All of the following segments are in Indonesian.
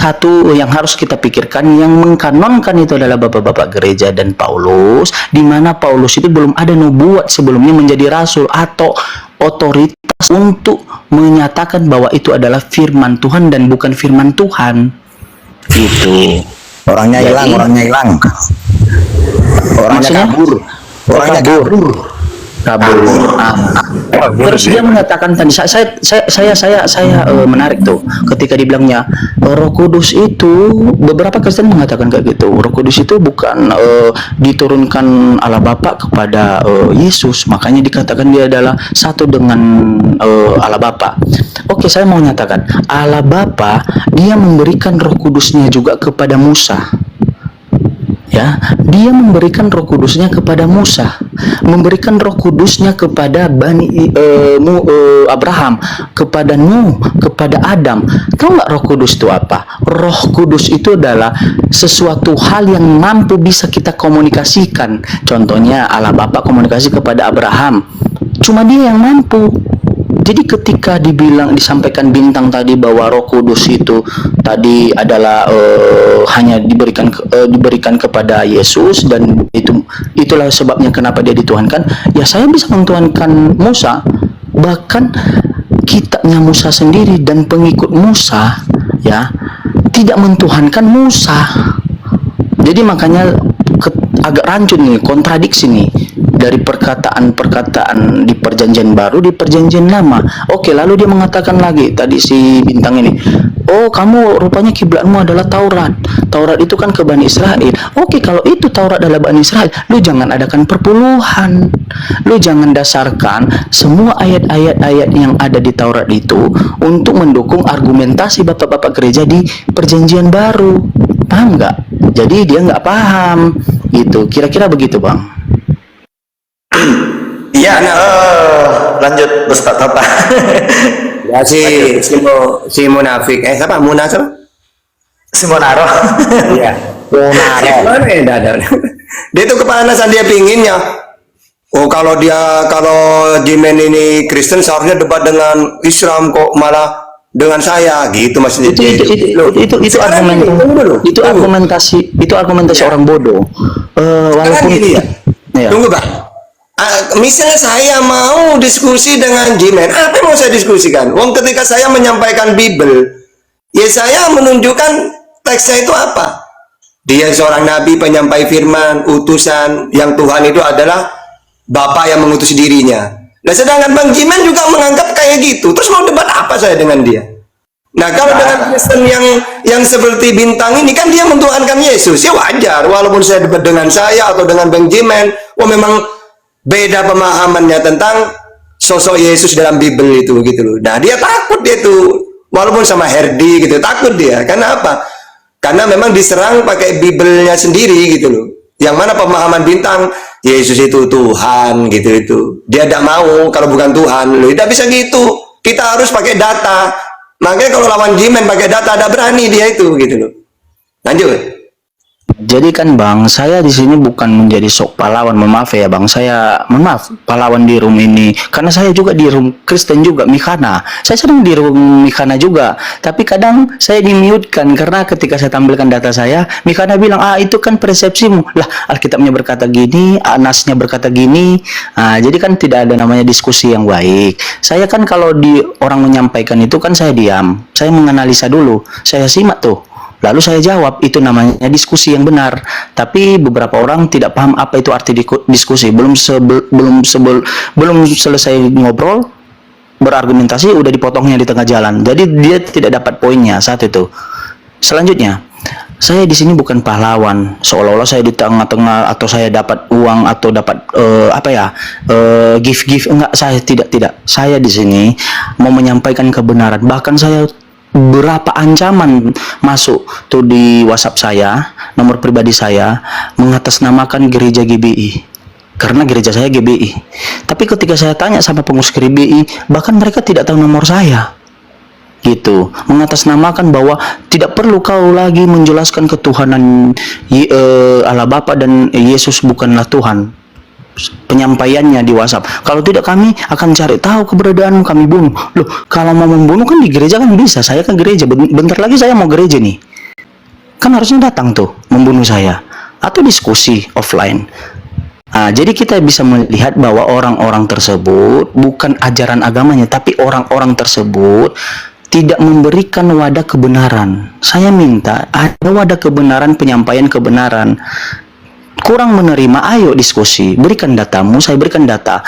satu yang harus kita pikirkan, yang mengkanonkan itu adalah bapak-bapak gereja dan Paulus, di mana Paulus itu belum ada nubuat sebelumnya menjadi rasul atau otoritas untuk menyatakan bahwa itu adalah firman Tuhan dan bukan firman Tuhan. Gitu. Orangnya hilang, orangnya kabur. Terus dia mengatakan tadi, saya menarik tuh ketika dibilangnya Roh Kudus itu, beberapa Kristen mengatakan kayak gitu. Roh Kudus itu bukan diturunkan Allah Bapa kepada Yesus, makanya dikatakan dia adalah satu dengan Allah Bapa. Oke, saya mau nyatakan Allah Bapa dia memberikan Roh Kudusnya juga kepada Musa. Ya, dia memberikan Roh Kudusnya kepada Musa, memberikan Roh Kudusnya kepada Abraham, kepada Nuh, kepada Adam. Tahu nggak Roh Kudus itu apa? Roh Kudus itu adalah sesuatu hal yang mampu bisa kita komunikasikan. Contohnya Allah Bapa komunikasi kepada Abraham, cuma dia yang mampu. Jadi ketika disampaikan Bintang tadi bahwa Roh Kudus itu tadi adalah hanya diberikan kepada Yesus, dan itulah sebabnya kenapa dia dituhankan. Ya, saya bisa mentuhankan Musa, bahkan kitabnya Musa sendiri dan pengikut Musa ya tidak mentuhankan Musa. Jadi makanya agak rancu nih, kontradiksi nih dari perkataan-perkataan di perjanjian baru, di perjanjian lama. Oke, lalu dia mengatakan lagi tadi si Bintang ini, oh kamu rupanya kiblatmu adalah Taurat. Taurat itu kan ke Bani Israel. Oke, kalau itu Taurat adalah Bani Israel, lu jangan adakan perpuluhan. Lu jangan dasarkan semua ayat-ayat yang ada di Taurat itu untuk mendukung argumentasi bapak-bapak gereja di perjanjian baru. Paham nggak? Jadi dia nggak paham gitu. Kira-kira begitu, Bang. Iya, lanjut Ustaz Tata. Ya si munafik. Siapa? Muna siapa? Simonaro. Iya. Munaro. Dia itu kepanasan, dia pinginnya. Oh, kalau Jimen ini Kristen seharusnya debat dengan Islam, kok malah dengan saya gitu maksudnya. Itu argumentasi orang bodoh. Walaupun gini ya. Tunggu, Bang. Misalnya saya mau diskusi dengan Jimen, apa yang mau saya diskusikan? Wong ketika saya menyampaikan Bible, ya saya menunjukkan teksnya itu apa. Dia seorang nabi, penyampai firman, utusan, yang Tuhan itu adalah Bapa yang mengutus dirinya. Nah, sedangkan Bang Jimen juga menganggap kayak gitu. Terus mau debat apa saya dengan dia? Nah, kalau dengan Kristen yang seperti Bintang ini kan dia mentuhankan Yesus, ya wajar. Walaupun saya debat dengan saya atau dengan Bang Jimen, memang beda pemahamannya tentang sosok Yesus dalam Bible itu gitu loh. Nah, dia takut dia tuh, walaupun sama Herdi gitu, takut dia. Karena apa? Karena memang diserang pakai Bible-nya sendiri gitu loh. Yang mana pemahaman Bintang, Yesus itu Tuhan gitu itu. Dia tidak mau kalau bukan Tuhan. Loh, tidak bisa gitu. Kita harus pakai data. Makanya kalau lawan Jimen pakai data, ada berani dia itu gitu loh. Lanjut. Jadi kan Bang, saya di sini bukan menjadi sok pahlawan, maaf ya Bang. Saya maaf pahlawan di room ini, karena saya juga di room Kristen juga, Mikana. Saya sering di room Mikana juga, tapi kadang saya di-mute-kan karena ketika saya tampilkan data saya, Mikana bilang, itu kan persepsimu. Lah, Alkitabnya berkata gini, Nasnya berkata gini. Jadi kan tidak ada namanya diskusi yang baik. Saya kan kalau orang menyampaikan itu kan saya diam, saya menganalisa dulu, saya simak tuh. Lalu saya jawab, itu namanya diskusi yang benar. Tapi beberapa orang tidak paham apa itu arti diskusi. Belum selesai ngobrol, berargumentasi, udah dipotongnya di tengah jalan. Jadi dia tidak dapat poinnya saat itu. Selanjutnya, saya di sini bukan pahlawan. Seolah-olah saya di tengah-tengah atau saya dapat uang atau dapat gift. Enggak, saya tidak. Saya di sini mau menyampaikan kebenaran. Bahkan saya berapa ancaman masuk tuh di WhatsApp saya, nomor pribadi saya, mengatasnamakan gereja GBI, karena gereja saya GBI. Tapi ketika saya tanya sama pengurus GBI, bahkan mereka tidak tahu nomor saya gitu, mengatasnamakan bahwa tidak perlu kau lagi menjelaskan ketuhanan Allah Bapa dan Yesus bukanlah Tuhan. Penyampaiannya di WhatsApp, kalau tidak kami akan cari tahu keberadaanmu, kami bunuh. Loh, kalau mau membunuh kan di gereja kan bisa, saya kan gereja, bentar lagi saya mau gereja nih. kan harusnya datang tuh membunuh saya, atau diskusi offline. Nah, jadi kita bisa melihat bahwa orang-orang tersebut bukan ajaran agamanya, tapi orang-orang tersebut tidak memberikan wadah kebenaran. Saya minta ada wadah kebenaran, penyampaian kebenaran. Kurang menerima, ayo diskusi, berikan datamu, saya berikan data.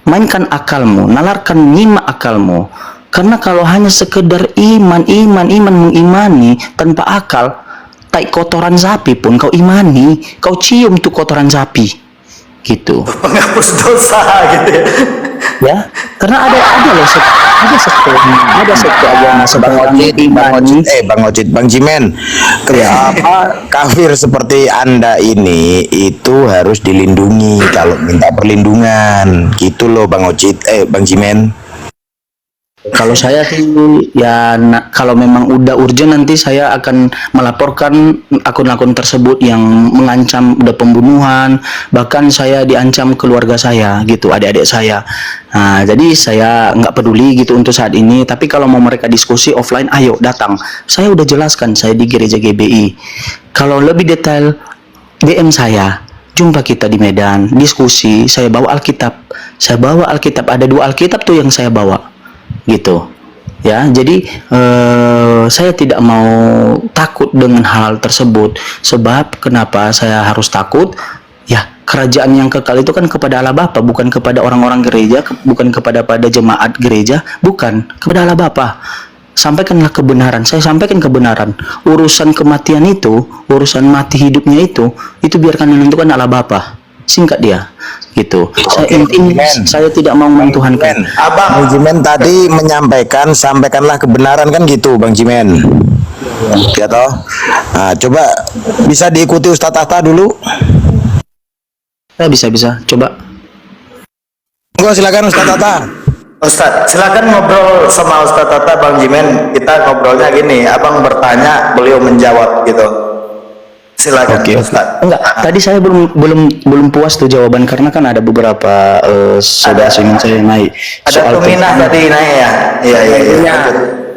Mainkan akalmu, nalarkan, nyimak akalmu. Karena kalau hanya sekedar iman mengimani tanpa akal, tai kotoran sapi pun kau imani, kau cium tuh kotoran sapi, gitu. Penghapus dosa gitu ya. Ya, karena ada loh ada satu agama sebagai imani. Bang Jimen, kenapa kafir seperti Anda ini itu harus dilindungi kalau minta perlindungan gitu loh Bang Jimen. Kalau saya sih ya, kalau memang udah urgent nanti saya akan melaporkan akun-akun tersebut yang mengancam udah pembunuhan, bahkan saya diancam keluarga saya gitu, adik-adik saya. Nah, jadi saya nggak peduli gitu untuk saat ini, tapi kalau mau mereka diskusi offline, ayo datang. Saya udah jelaskan, saya di gereja GBI. Kalau lebih detail, DM saya. Jumpa kita di Medan, diskusi, saya bawa Alkitab. Ada 2 Alkitab tuh yang saya bawa. Gitu ya, jadi saya tidak mau takut dengan hal tersebut. Sebab kenapa saya harus takut? Ya, kerajaan yang kekal itu kan kepada Allah Bapa, bukan kepada orang-orang gereja, bukan kepada jemaat gereja, bukan kepada Allah Bapa. Sampaikanlah kebenaran, saya sampaikan kebenaran. Urusan kematian itu, urusan mati hidupnya itu biarkan menentukan Allah Bapa. Singkat dia gitu. Saya tidak mau mentuhankan. Bang Jimen tadi menyampaikan, sampaikanlah kebenaran kan gitu Bang Jimen. Ya toh. Nah, coba bisa diikuti Ustadz Tahta dulu. Bisa coba. Enggak, silakan Ustadz Tahta. Ustadz, silakan ngobrol sama Ustadz Tata, Bang Jimen. Kita ngobrolnya gini, abang bertanya, beliau menjawab gitu. Silakan. Oke. Enggak, tadi saya belum puas tuh jawaban, karena kan ada beberapa saudara ingin saya naik. Ada peminat tadi naik ya. Iya.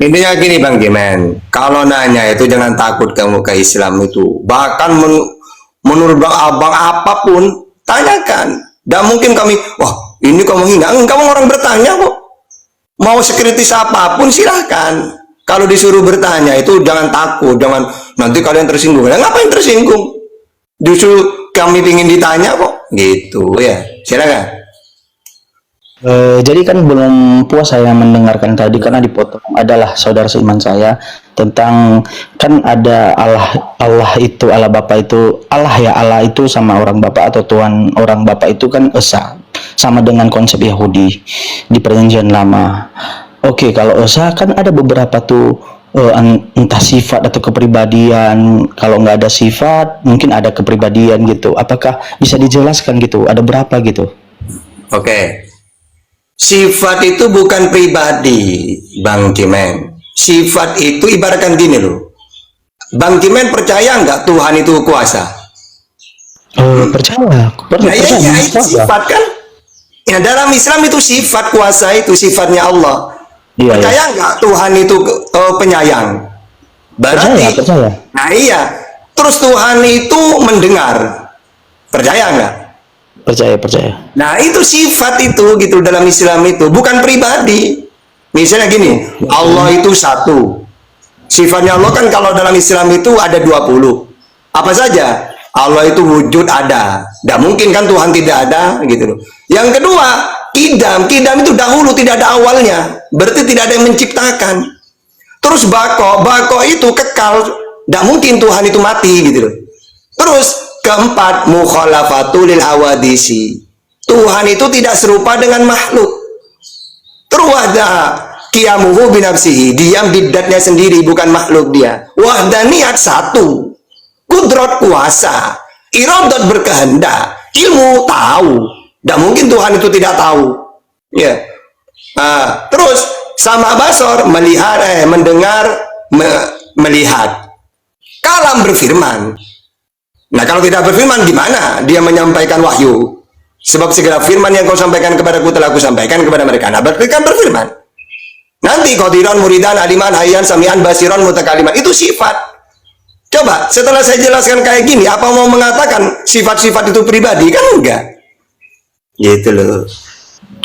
Intinya gini Bang Jimen, kalau nanya itu jangan takut kamu ke Islam itu. Bahkan menurut Bang Abang apapun, tanyakan. Tidak mungkin kami, wah ini kamu hina. Kamu orang bertanya kok. Mau sekritis apapun silahkan. Kalau disuruh bertanya itu jangan takut, jangan nanti kalian tersinggung. Nah, ngapain tersinggung? Justru kami ingin ditanya kok, gitu ya. Silakan. Jadi kan belum puas saya mendengarkan tadi, karena dipotong adalah saudara seiman saya tentang, kan ada Allah itu, Allah Bapa itu, Allah itu sama orang Bapa atau Tuhan orang Bapa itu kan esa, sama dengan konsep Yahudi di Perjanjian Lama. Oke, kalau esa kan ada beberapa tuh entah sifat atau kepribadian. Kalau nggak ada sifat, mungkin ada kepribadian gitu. Apakah bisa dijelaskan gitu? Ada berapa gitu? Oke. Sifat itu bukan pribadi, Bang Jimen. Sifat itu ibaratkan gini loh. Bang Jimen percaya nggak Tuhan itu kuasa? Percaya. Ya, itu sifat kan? Ya, dalam Islam itu sifat kuasa, itu sifatnya Allah. Iya, percaya nggak Tuhan itu penyayang? Berarti, percaya. Nah iya. Terus Tuhan itu mendengar. Percaya nggak? Percaya. Nah itu sifat itu gitu dalam Islam itu, bukan pribadi. Misalnya gini, Allah itu satu. Sifatnya Allah kan kalau dalam Islam itu ada 20. Apa saja? Allah itu wujud ada. Tidak mungkin kan Tuhan tidak ada gitu loh. Yang kedua, Kidam itu dahulu, tidak ada awalnya, berarti tidak ada yang menciptakan. Terus bako itu kekal, tidak mungkin Tuhan itu mati gitu loh. Terus keempat, mukhalafatul lil hawadisi, Tuhan itu tidak serupa dengan makhluk. Terus wahda qiyamuhu binafsihi, diam di zatnya sendiri, bukan makhluk dia. Wahdaniyat satu, kudrat kuasa, iradat berkehendak, ilmu tahu. Tidak mungkin Tuhan itu tidak tahu. Ya. Nah, terus sama basor, melihat, mendengar, melihat. Kalam berfirman. Nah, kalau tidak berfirman gimana dia menyampaikan wahyu? Sebab segala firman yang kau sampaikan kepadaku telah aku sampaikan kepada mereka. Nah, berarti kan berfirman. Nanti qadiran, muridan, aliman, hayyan, samian, basiran, mutakaliman. Itu sifat. Coba Coba setelah saya jelaskan kayak gini, apa mau mengatakan sifat-sifat itu pribadi? Kan enggak. Gitu loh.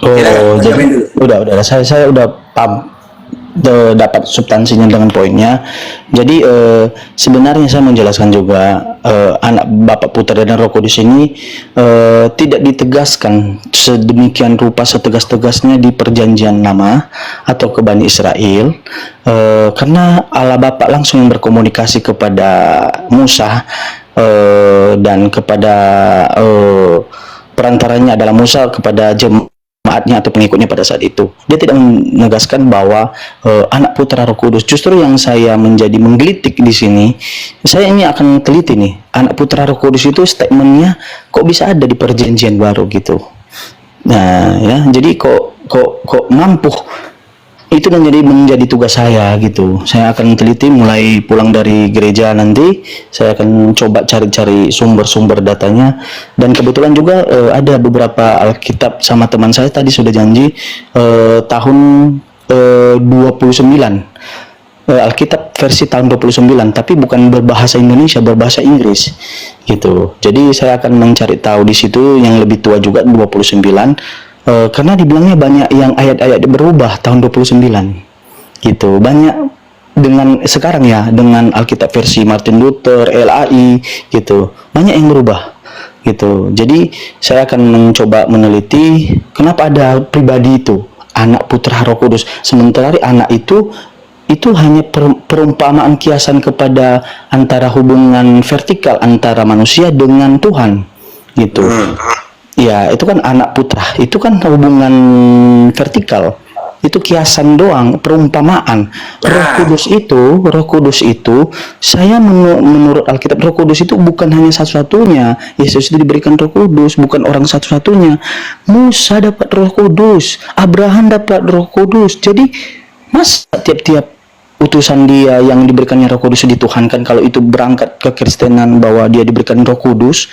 Oh, Silakan, jadi jawabin dulu. udah saya udah paham, dapat substansinya dengan poinnya. Jadi sebenarnya saya menjelaskan juga anak Bapa, Putra dan Roh Kudus ini tidak ditegaskan sedemikian rupa setegas-tegasnya di Perjanjian Lama atau ke Bani Israel, karena Allah Bapa langsung berkomunikasi kepada Musa dan kepada perantaranya adalah Musa kepada jemaatnya atau pengikutnya pada saat itu. Dia tidak menegaskan bahwa anak putra Roh Kudus. Justru yang saya menjadi menggelitik di sini, saya ini akan teliti nih, anak putra Roh Kudus itu statementnya kok bisa ada di Perjanjian Baru gitu. Nah ya, jadi kok mampu. Itu menjadi tugas saya gitu. Saya akan teliti mulai pulang dari gereja nanti. Saya akan coba cari-cari sumber-sumber datanya. Dan kebetulan juga ada beberapa Alkitab sama teman saya tadi sudah janji tahun 29. Alkitab versi tahun 29, tapi bukan berbahasa Indonesia, berbahasa Inggris gitu. Jadi saya akan mencari tahu di situ yang lebih tua juga 29. Karena dibilangnya banyak yang ayat-ayat berubah tahun 29 gitu. Banyak dengan sekarang ya, dengan Alkitab versi Martin Luther, LAI gitu, banyak yang berubah gitu. Jadi saya akan mencoba meneliti kenapa ada pribadi itu anak putra Roh Kudus, sementara anak itu hanya perumpamaan kiasan kepada antara hubungan vertikal antara manusia dengan Tuhan gitu. Ya, itu kan anak putra, itu kan hubungan vertikal. Itu kiasan doang, perumpamaan. Roh Kudus itu, saya menurut Alkitab, Roh Kudus itu bukan hanya satu-satunya. Yesus itu diberikan Roh Kudus, bukan orang satu-satunya. Musa dapat Roh Kudus, Abraham dapat Roh Kudus. Jadi, masa tiap-tiap utusan dia yang diberikannya Roh Kudus dituhankan kalau itu berangkat ke Kristenan bahwa dia diberikan Roh Kudus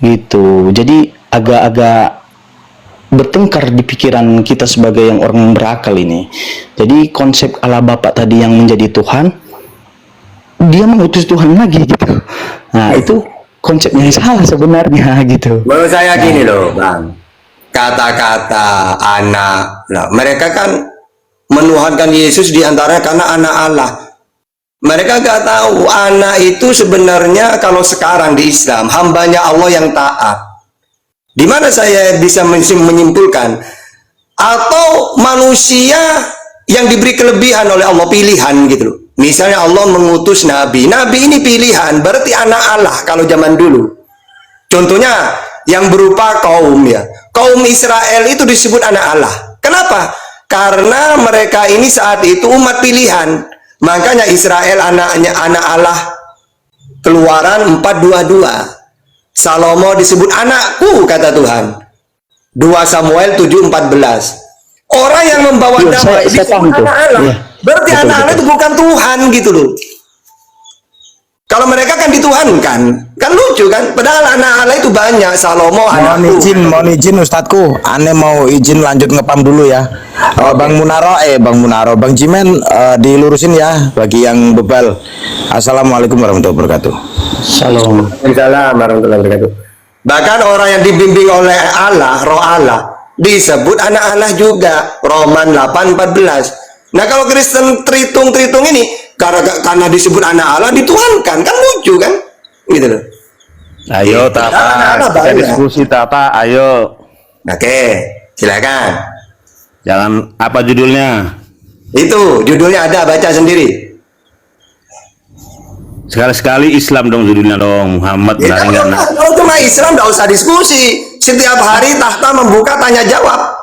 gitu. Jadi agak-agak bertengkar di pikiran kita sebagai yang orang yang berakal ini. Jadi konsep Allah Bapa tadi yang menjadi Tuhan, dia mengutus Tuhan lagi gitu. Nah itu konsepnya yang salah sebenarnya gitu. Menurut saya gini loh Bang, kata-kata anak, nah, mereka kan menuhankan Yesus diantara karena anak Allah. Mereka gak tahu anak itu sebenarnya kalau sekarang di Islam hambanya Allah yang taat. Di mana saya bisa menyimpulkan atau manusia yang diberi kelebihan oleh Allah, pilihan gitu loh. Misalnya Allah mengutus nabi ini pilihan, berarti anak Allah kalau zaman dulu. Contohnya yang berupa kaum ya, kaum Israel itu disebut anak Allah. Kenapa? Karena mereka ini saat itu umat pilihan. Makanya Israel anaknya anak Allah. Keluaran 4:22. Salomo disebut anakku kata Tuhan. 2 Samuel 7:14. Orang yang membawa damai disebut anak Allah. Ya, berarti betul, anak Allah betul. itu bukan Tuhan gitu loh. Kalau mereka kan dituhankan, kan lucu kan? Padahal anak Allah itu banyak. Salomo anakku. Mohon izin Ustadku, aneh mau izin lanjut ngepam dulu ya. Bang Munaro, Bang Jimen dilurusin ya bagi yang bebal. Assalamualaikum warahmatullahi wabarakatuh. Salam. Waalaikumsalam warahmatullahi wabarakatuh. Bahkan orang yang dibimbing oleh Allah, roh Allah, disebut anak Allah juga. Roman 8:14. Nah kalau Kristen tritung ini karena disebut anak Allah dituhankan, kan lucu kan? Gitu loh. Ayo Tata, kita diskusi Tata, ayo. Oke, silakan. Jangan apa judulnya? Itu judulnya ada, baca sendiri. Sekali-sekali Islam dong judulnya dong. Muhammad Ya, dari enggak. kalau cuma Islam nggak usah diskusi. Setiap hari Tahta membuka tanya jawab.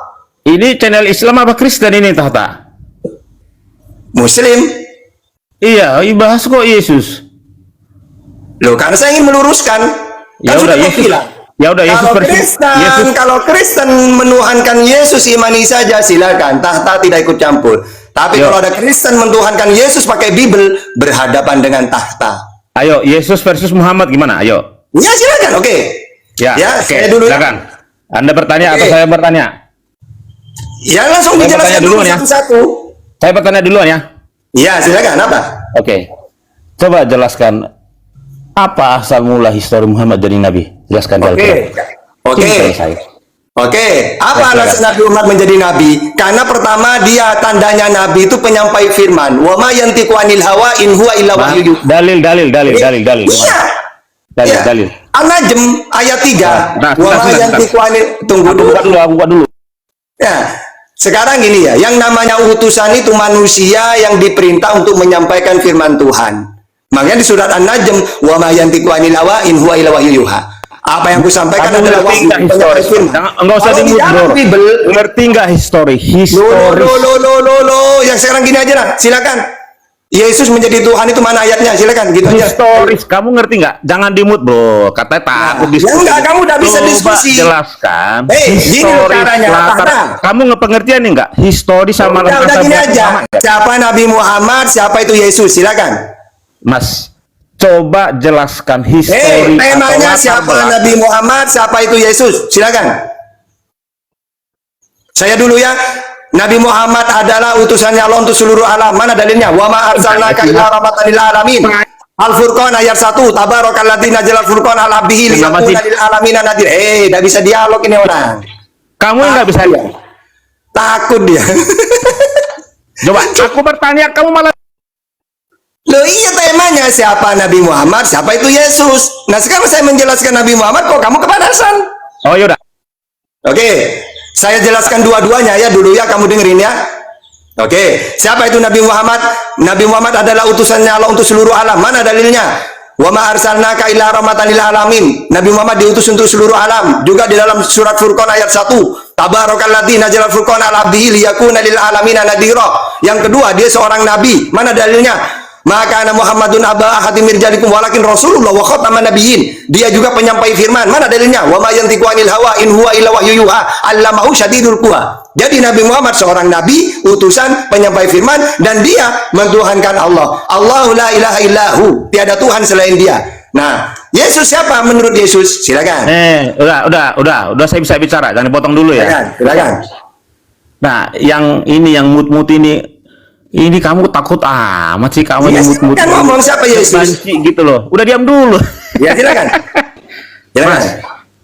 Ini channel Islam apa Kristen ini Tata? Muslim. Iya, bahas kok Yesus. Loh, karena saya ingin meluruskan. Ya udah Yesus. Ya udah Yesus Kalau versi Kristen, Yesus. kalau Kristen menuhankan Yesus, imani saja silakan. Tahta tidak ikut campur. Tapi Yo. kalau ada Kristen menuhankan Yesus pakai Bible, berhadapan dengan tahta. Ayo Yesus versus Muhammad gimana? Ayo. Ya silakan, oke. Ya, Ya, oke. saya dulu. Silakan. Anda bertanya atau Oke. saya bertanya? Ya langsung Saya dijelaskan bertanya dulu duluan ya. satu-satu. Saya bertanya duluan ya. Ya silakan, apa? Oke. Coba jelaskan Apa asal mula histori Muhammad jadi nabi? Jelaskan di Alquran. Oke. Ini selesai. Oke, apa alasan Nabi Muhammad menjadi nabi? Karena pertama dia tandanya nabi itu penyampai firman. Wa ma yantiqu anil hawa in huwa illa wahyu yuha. Dalil. Iya. Dalil. An-Najm ayat 3. Nah, Wa ma sebentar. yantiqu anil tunggu Aku buka dulu. Ya. Sekarang gini ya, yang namanya utusan itu manusia yang diperintah untuk menyampaikan firman Tuhan. Makanya di surat An-Najm, wa ma yantiqu anil hawa in huwa illa wahyu yuha. Apa yang kusampaikan Kamu adalah ngerti nggak historis? Enggak usah Kalau di dimut, dalam bro. Bible, Ngerti nggak histori? Lo, Historis. yang sekarang gini aja lah, silakan. Yesus menjadi Tuhan itu mana ayatnya? Silakan gitu aja. Historis. Kamu ngerti nggak? Jangan dimut, bro. Katanya takut Ya diskusi. enggak, kamu udah bisa Coba diskusi. jelaskan. Gini loh caranya, latar. Tata. Kamu pengertian nih nggak? Histori sama Udah latar gini belakang aja. sama nggak? Siapa Nabi Muhammad? Siapa itu Yesus? Silakan. Mas, coba jelaskan histori atau Temanya latar siapa belakang. Nabi Muhammad? Siapa itu Yesus? Silakan. Saya dulu ya. Nabi Muhammad adalah utusannya Allah untuk seluruh alam. Mana dalilnya? Wa ma arsalnaka illa rahmatan lil alamin. Al-Furqan ayat 1. Tabarakalladzi nazzala al-Furqan ala abdihi liyakuna lil alamin nadhir. Enggak bisa dialog ini orang. Kamu yang nggak bisa lihat. Takut dia. Coba, aku bertanya, kamu malah Loh iya temanya siapa Nabi Muhammad, siapa itu Yesus. Nah sekarang saya menjelaskan Nabi Muhammad, kok kamu kepanasan? oh yaudah. Oke, saya jelaskan dua-duanya ya dulu ya, kamu dengerin ya. Oke, siapa itu Nabi Muhammad? Nabi Muhammad adalah utusannya Allah untuk seluruh alam. Mana dalilnya? Wa ma arsalnaka illa rahmatan lil alamin. Nabi Muhammad diutus untuk seluruh alam. Juga di dalam surat Furqan ayat 1. Tabarakalladzi nazzala al-Furqana ala abdihi liyakuna lil alamin nadhira. Yang kedua, dia seorang nabi. Mana dalilnya? Maka ana Muhammadun aba ahadim mirjalikum walakin Rasulullah wa khataman nabiyyin. Dia juga penyampai firman. Mana dalilnya? Wa ma yantiqu anil hawa in huwa illa wahyu yuha. Allamahu syadidul quwa. Jadi Nabi Muhammad seorang nabi, utusan, penyampai firman, dan dia mentuhankan Allah. Allahu la ilaha illahu. Tiada Tuhan selain dia. Nah, Yesus siapa menurut Yesus? Silakan. Udah saya bisa bicara, jangan dipotong dulu ya. Silakan. Nah, yang ini yang mut-mut ini kamu takut amat sih kamu Ya, yang mut-mut. kan ngomong siapa Yesus? Banci gitu loh. Udah diam dulu. Ya silakan. Mas,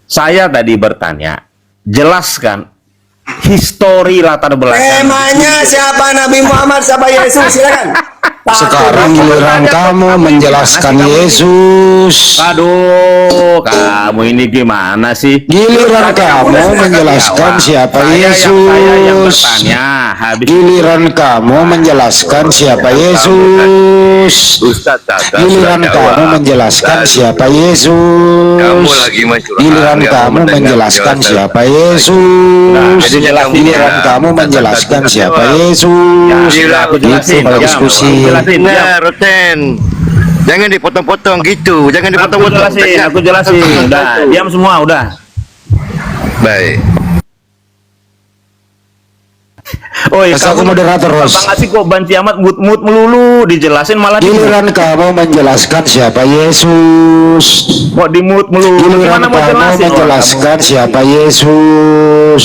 saya tadi bertanya, jelaskan histori latar belakang. Temanya siapa Nabi Muhammad, siapa Yesus? Silakan. Sekarang giliran kamu menjelaskan Yesus. Aduh, kamu ini gimana sih? Giliran kamu menjelaskan siapa Saya yang Yesus. bertanya, habis Giliran kamu menjelaskan siapa Yesus. Giliran kamu menjelaskan siapa Yesus. Giliran kamu menjelaskan siapa Yesus. Giliran kamu menjelaskan siapa Yesus. Itu kalau diskusi. Roten. Jangan dipotong-potong gitu. Jangan dipotong-potong. Aku jelasin. Udah, diam semua, udah. Baik. Oh iya, Asal aku moderator, Ros. Bang Asik kok banci amat mut melulu, dijelasin malah Giliran kamu menjelaskan siapa Yesus. kok dimut melulu. Giliran Gimana mau kamu jelasin? menjelaskan siapa Yesus.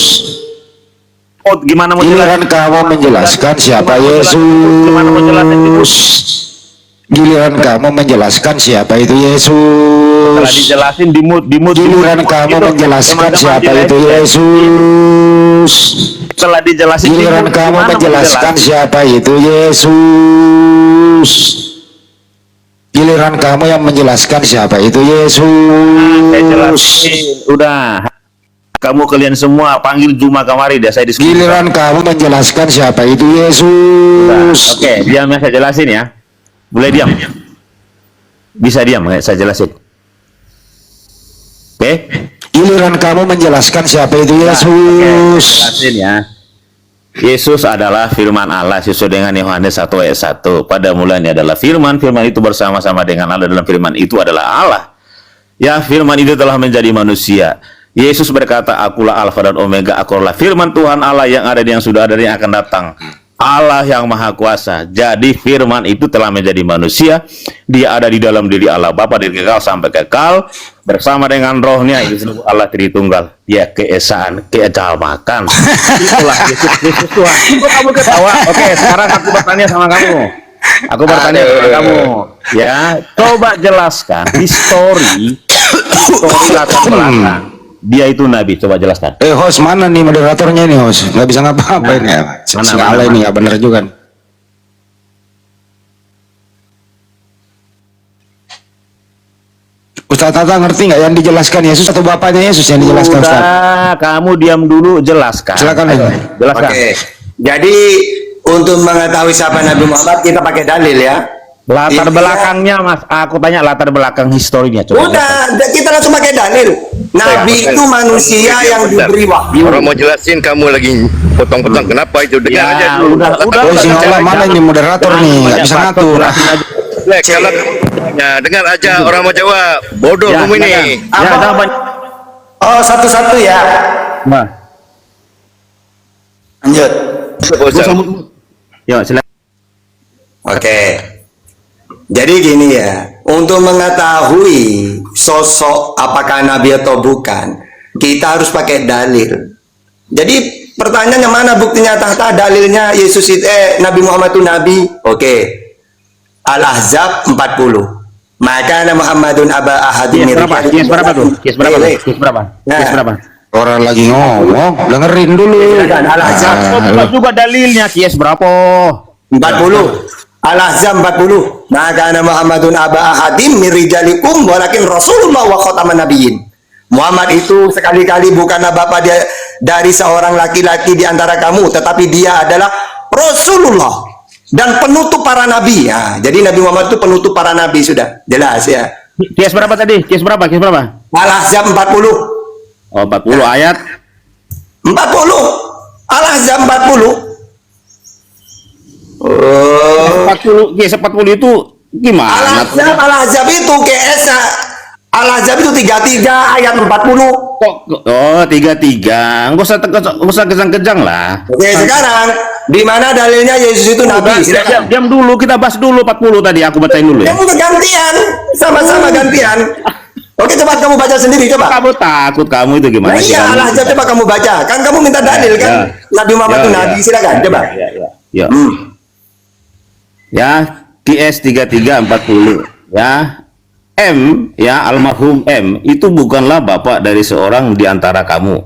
Oh, gimana mau Giliran jelasin? kamu menjelaskan siapa Gimana mau jelasin? Yesus. Giliran kamu menjelaskan siapa itu Setelah Yesus. dijelasin dimut. Giliran kamu menjelaskan siapa itu Yesus. Setelah dijelasin Giliran dimut, kamu gimana mau menjelaskan jelasin? siapa itu Yesus. Giliran kamu yang menjelaskan siapa itu Saya Yesus. jelasin. Udah. Kamu kalian semua panggil Juma kamari deh, saya diskusi. Giliran kamu menjelaskan siapa itu Udah. Yesus. Oke, diam ya, saya jelasin ya. Boleh diam? Bisa diam, saya jelasin. Oke? Giliran kamu menjelaskan siapa itu Yesus. Jelasin ya. Yesus adalah firman Allah sesuai dengan Yohanes 1 ayat 1. Pada mulanya adalah firman, firman itu bersama-sama dengan Allah, dalam firman itu adalah Allah. Ya, firman itu telah menjadi manusia. Yesus berkata, akulah Alfa dan Omega, akulah firman Tuhan Allah yang ada dan yang sudah ada dan yang akan datang. Allah yang Maha Kuasa. Jadi firman itu telah menjadi manusia. Dia ada di dalam diri Allah Bapa dari kekal sampai kekal, bersama dengan rohnya itu disebut Allah Tritunggal. Dia keesaan, kejalmakan. Itulah Yesus Kristus Tuhan. Kok kamu ketawa? Oke, sekarang aku bertanya sama kamu. Ya, coba jelaskan histori latar belakang. Dia itu nabi, coba jelaskan. Host, mana nih moderatornya nih, host? Nggak bisa ngapa-ngapain ya. Segala ini nggak bener juga. Ustaz Tata ngerti nggak yang dijelaskan Yesus atau bapaknya Yesus yang dijelaskan, Ustaz? Udah, kamu diam dulu, jelaskan. Silakan. Ayo, jelaskan. Oke. Jadi untuk mengetahui siapa Nabi Muhammad kita pakai dalil ya. Latar Intinya- belakangnya, Mas. Aku tanya latar belakang historinya. Coba jelaskan. Udah, kita langsung pakai dalil. Nabi itu manusia yang diberi wahyu. Orang mau jelasin kamu lagi potong-potong. Kenapa itu? Dengar aja Ya, dulu. udah. Oh, si Allah mana ini moderator nih? Nggak bisa ngatur. Lek, kalau ya, dengar aja orang mau jawab. Bodoh Ya, kamu ini. silakan. Ya, jangan banyak. Oh, satu-satu ya. Nah, Lanjut. Bosan. ya, silakan. Oke. Jadi gini ya, untuk mengetahui sosok apakah nabi atau bukan, kita harus pakai dalil. Jadi pertanyaannya mana buktinya tahta dalilnya Yesus itu Nabi Muhammad itu nabi? Oke. Al-Ahzab 40. Maka Muhammadun aba ahadin Kies berapa? Kies berapa tuh? Kies berapa? Nih, Kies berapa? Nah. Kies berapa? Orang lagi ngomong, dengerin dulu. Silakan, Al-Ahzab Coba juga dalilnya, Kies berapa? 40. Al-Ahzab 40. Maka Muhammadun aba ahadim min rijalikum walakin Rasulullah wa khataman nabiyyin. Muhammad itu sekali-kali bukanlah bapak dia dari seorang laki-laki di antara kamu, tetapi dia adalah Rasulullah dan penutup para nabi. Ya, jadi Nabi Muhammad itu penutup para nabi, sudah jelas ya. Kies berapa tadi? Kies berapa? Kies berapa? Al-Ahzab 40. Oh, 40 ayat. 40. Al-Ahzab 40. Oh. 40, Kies 40 itu gimana? Al-Ahzab itu KS Al-Ahzab itu 33 ayat 40. Kok oh 33. Enggak usah kejang-kejang lah. Oke, sekarang di mana dalilnya Yesus itu nabi? Silakan. Diam dulu, kita bahas dulu 40 tadi, aku bacain dulu ya. Kamu gantian, sama-sama gantian. Oke, coba kamu baca sendiri, coba. Kamu takut kamu itu gimana Nah, sih? iya, kamu? Al-Ahzab coba kamu baca. Kan kamu minta dalil kan? Nabi Muhammad itu nabi, silakan, coba. Ya. Ya, QS 3340 ya. M ya, almarhum M itu bukanlah bapak dari seorang di antara kamu,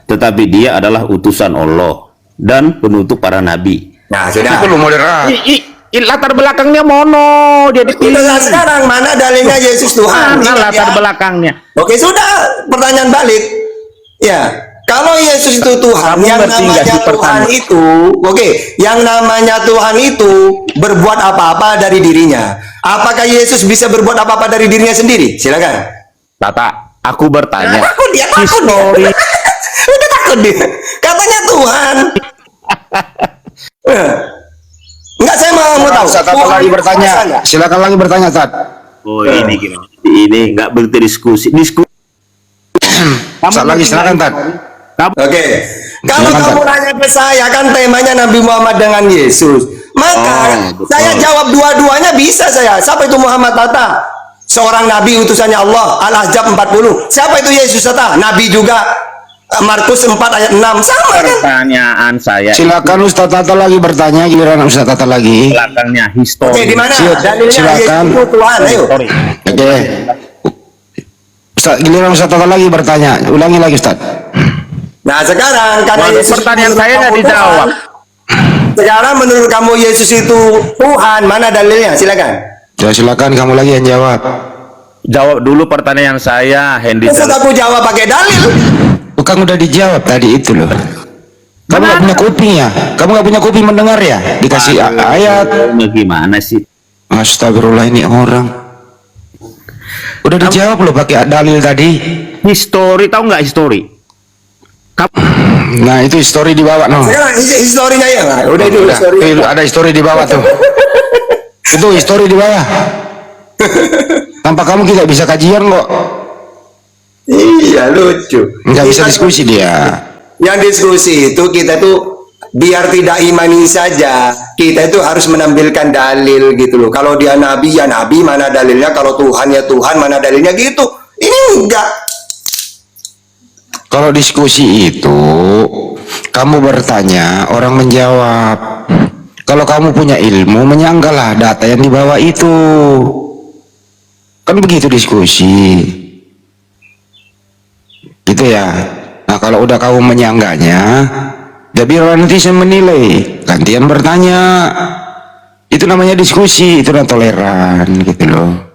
tetapi dia adalah utusan Allah dan penutup para nabi. Nah, sudah. Itu lu moderator. Latar belakangnya mono, dia dipilih. Udah, sekarang mana dalilnya Yesus Tuhan? Mana Ingat latar ya. belakangnya? Oke, sudah. Pertanyaan balik. Ya, kalau Yesus itu Tuhan, Kamu yang ngerti nggak namanya sih Tuhan pertanyaan? itu, oke, yang namanya Tuhan itu berbuat apa-apa dari dirinya. Apakah Yesus bisa berbuat apa-apa dari dirinya sendiri? Silakan. Tata, aku bertanya. Takut dia, takut Histori. dia. Udah takut dia. Katanya Tuhan. Enggak, saya mau tahu. Ustaz Tata Tuhan lagi itu bertanya. kuasa nggak? Silakan lagi bertanya, Ustaz. Oh, ini gimana? Ini nggak berdiskusi. Diskusi. Ustaz lagi silakan, Ustaz. Oke, kalau Silakan, kamu Pak. nanya ke saya kan temanya Nabi Muhammad dengan Yesus, maka betul. saya jawab dua-duanya bisa saya. Siapa itu Muhammad Tata? Seorang Nabi utusannya Allah. Al-Ahzab 40. Siapa itu Yesus Tata? Nabi juga. Markus 4 ayat 6 sama kan? Pertanyaan saya. Silakan Ustaz Tata lagi bertanya, giliran Ustaz Tata lagi. Belakangnya histori. Oke, di mana? Dalilnya Silakan. Yesus itu Tuhan. Ayo. Histori. Oke. Ustaz, giliran Ustaz Tata lagi bertanya. Ulangi lagi, Ustaz. Nah, sekarang karena Waduh, Yesus pertanyaan menurut saya kamu nggak Tuhan, dijawab. sekarang menurut kamu Yesus itu Tuhan, mana dalilnya? Silakan. Ya, silakan kamu lagi yang jawab. Jawab dulu pertanyaan saya, Hendy. Maksud aku jawab pakai dalil. Bukan udah dijawab tadi itu loh. Kamu nggak punya kuping ya? Kamu nggak punya kuping mendengar ya? Dikasih ayat. Gimana sih? Astagfirullah, ini orang. Udah dijawab loh pakai dalil tadi. Histori, tahu nggak histori? Nah, itu histori di bawah no. Sekarang historinya ya, udah itu Udah, histori. ada histori di bawah tuh. Itu histori di bawah. Tanpa kamu kita bisa kajian kok. Iya, lucu. Nggak bisa diskusi dia. Yang diskusi itu kita tuh biar tidak imani saja, kita itu harus menampilkan dalil gitu loh. Kalau dia nabi ya nabi, mana dalilnya? Kalau Tuhan ya Tuhan, mana dalilnya gitu. Ini enggak. Kalau diskusi itu kamu bertanya, orang menjawab. Kalau kamu punya ilmu, menyanggahlah data yang dibawa itu. Kan begitu diskusi. Gitu ya. Nah, kalau udah kamu menyanggahnya, ya biarlah netizen menilai, gantian bertanya. Itu namanya diskusi, itu namanya toleran gitu loh.